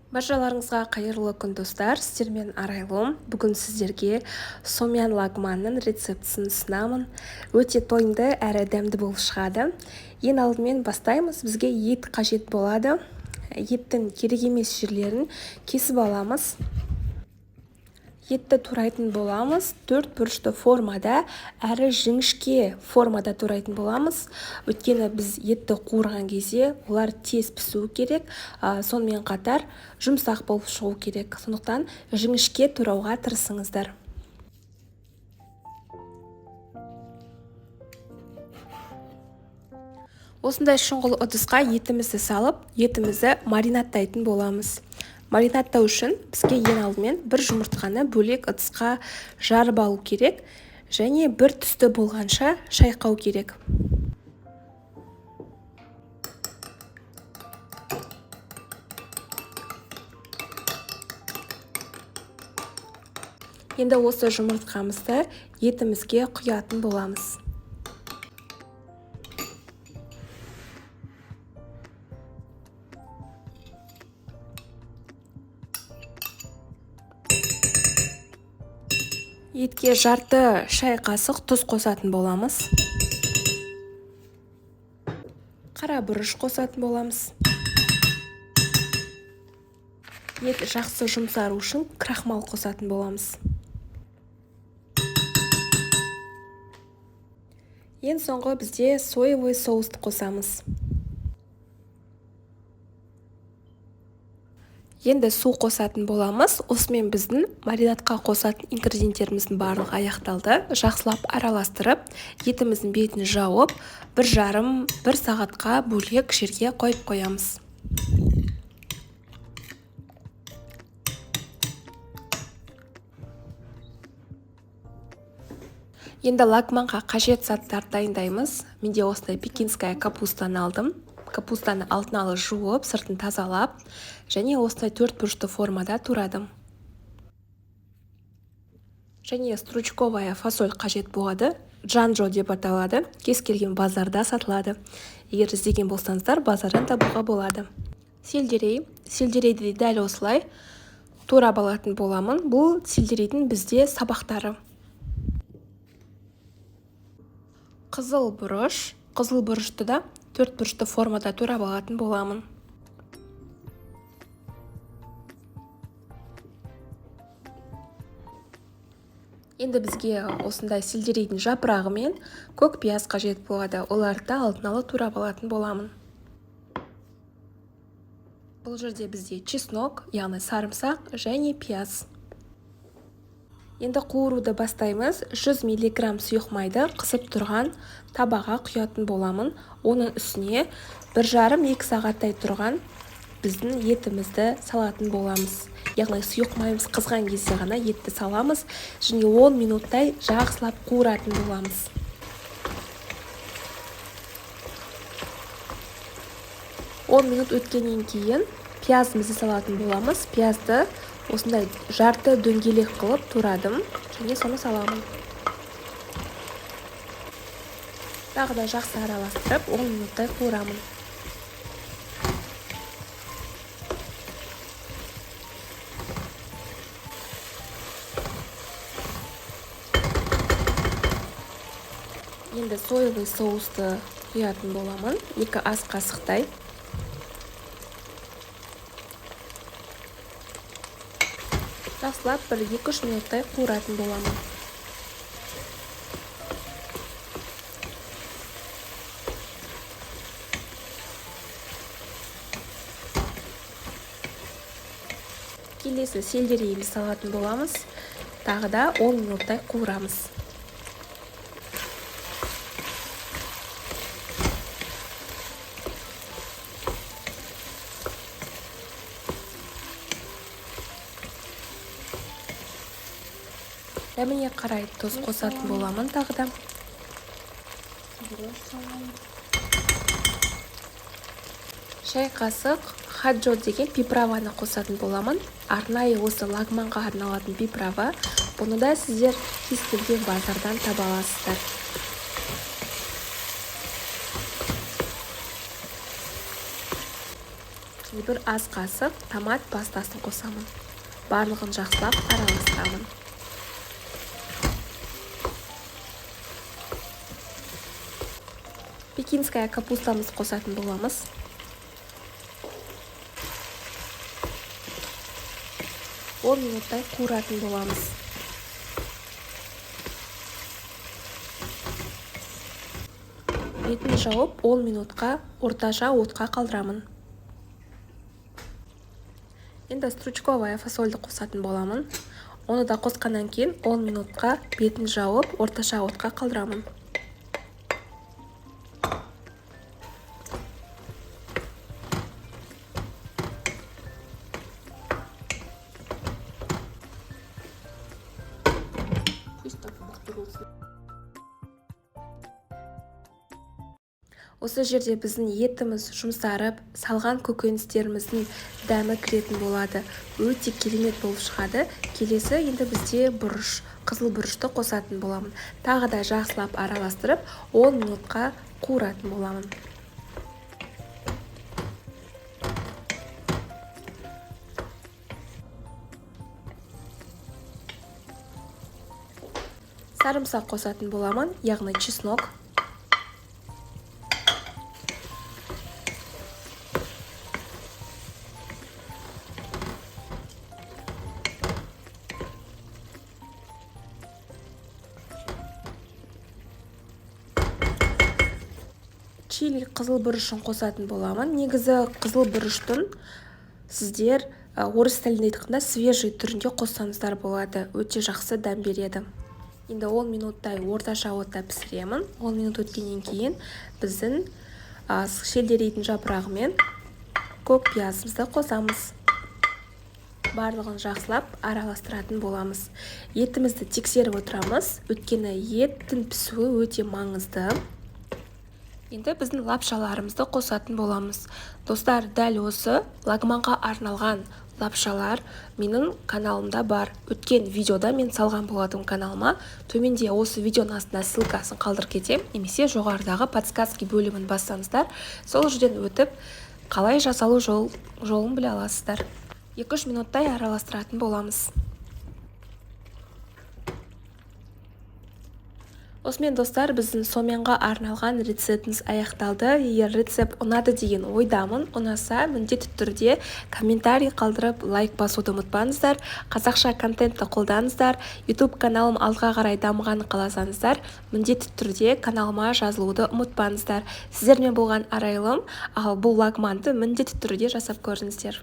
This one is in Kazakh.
Баршаларыңызға қайырлы күн достар, сіздермен Арайлым. Бүгін сіздерге сомян лагманның рецептісін ұсынамын. Өте тойымды әрі дәмді болып шығады. Ең алдымен бастаймыз. Бізге ет қажет болады. Еттің керек емес жерлерін кесіп аламыз. Етті турайтын боламыз. 4 бұрышты формада әрі жіңішке формада турайтын боламыз. Өйткені біз етті қуырған кезде олар тез пісуі керек. Сонымен қатар жұмсақ болып шығу керек. Сондықтан жіңішке турауға тырысыңыздар. Осындай шұңғыл ыдысқа етімізді салып, етімізді маринаттайтын боламыз. Маринаттау үшін бізге ең алдымен бір жұмыртқаны бөлек ыдысқа жарып алу керек және бір түсті болғанша шайқау керек. Енді осы жұмыртқамызды етімізге құятын боламыз. Етке жарты шай қасық тұз қосатын боламыз. Қара бұрыш қосатын боламыз. Ет жақсы жұмсару үшін крахмал қосатын боламыз. Ең соңғы бізде соевый соусты қосамыз. Енді су қосатын боламыз. Осымен біздің маринадқа қосатын ингредиенттеріміздің барлығы аяқталды. Жақсылап араластырып, етіміздің бетін жауып, 1,5-1 сағатқа бөлек жерге қойып қоямыз. Енді лагманға қажет заттар дайындаймыз. Менде осындай пекинская капустаны алдым. Капустаны алдын ала жуып, сыртын тазалап, және осындай 4 бұрышты формада турадым. Және стручковая фасоль қажет болады. Джанжо деп аталады. Кез келген базарда сатылады. Егер іздеген болсаңыздар, базардан табуға болады. Сельдерейді дәл осылай турап алатын боламын. Бұл сельдерейдің бізде сабақтары. Қызыл бұрышты да 4 бұрышты формада турап алатын боламын. Енді бізге осындай сельдерейдің жапырағы мен көк пияз қажет болады. Оларды алдын ала турап алатын боламын. Бұл жерде бізде чеснок, яғни сарымсақ және пияз. Енді қуыруды бастаймыз. 100 мг сұйық майды қысып тұрған табаға құятын боламын. Оның үстіне 1,5-2 сағаттай тұрған біздің етімізді салатын боламыз. Яғни сұйық майымыз қызған кезде ғана етті саламыз және 10 минуттай жақсылап қуыратын боламыз. Минут өткеннен кейін пиязымызды салатын боламыз. Пиязды осындай жарты дөңгелек қылып турадым және соны саламын. Тағы да жақсы араластырып 10 минуттай қуырамын. Енді соевый соусты құятын боламын. 2 ас қасықтай. Жақсылап 1-2 минуттай қуыратын боламын. Келесі сельдерейді салатын боламыз. Тағы да 10 минуттай қуырамыз. Дәміне қарай тұз қосатын боламын тағы да. Шай қасық хаджо деген пиправаны қосатын боламын. Арнайы осы лагманға арналатын пиправа. Бұны да сіздер кез келген базардан таба аласыздар. бір ас қасық томат пастасын қосамын. Барлығын жақсылап араластырамын. Пекинская капустамызды қосатын боламыз. Он минуттай қуыратын боламыз. Бетін жауып 10 минутқа орташа отқа қалдырамын. Енді стручковая фасольді қосатын боламын. Оны да қосқаннан кейін 10 минутқа бетін жауып орташа отқа қалдырамын. Осы жерде біздің етіміз жұмсарып, салған көкөністеріміздің дәмі кіретін болады. Өте керемет болып шығады. Келесі енді бізде бұрыш, қызыл бұрышты қосатын боламын. Тағы да жақсылап араластырып, 10 минутқа қуыратын боламын. Сарымсақ қосатын боламын, яғни чеснок. Чили қызыл бұрышын қосатын боламын. Негізі қызыл бұрыштың сіздер орыс тілінде айтқанда свежий түрінде қоссаңыздар болады. Өте жақсы дәм береді. Енді 10 минуттай орташа отта пісіремін. 10 минут өткеннен кейін біздің шелдерейтін жапырағы мен көк пиязымызды қосамыз. Барлығын жақсылап араластыратын боламыз. Етімізді тексеріп отырамыз. Өйткені еттің пісуі өте маңызды. Енді біздің лапшаларымызды қосатын боламыз. Достар, дәл осы лагманға арналған лапшалар менің каналымда бар. Өткен видеода мен салған болатын каналыма. Төменде осы видеоның астына ссылкасын қалдырып кетем, немесе жоғарыдағы подсказки бөлімін бассаңыздар, сол жерден өтіп, қалай жасалу жолын біле аласыздар. 2-3 минуттай араластыратын боламыз. Осымен достар, біздің соменға арналған рецептіміз аяқталды. Егер рецепт ұнады деген ойдамын. Ұнаса, міндетті түрде комментарий қалдырып, лайк басуды ұмытпаңыздар. Қазақша контентті қолданыңыздар. YouTube каналым алға қарай дамығанын қаласаңыздар, міндетті түрде каналыма жазылуды ұмытпаңыздар. Сіздермен болған арайлым, ал бұл лагманды міндетті түрде жасап көріңіздер.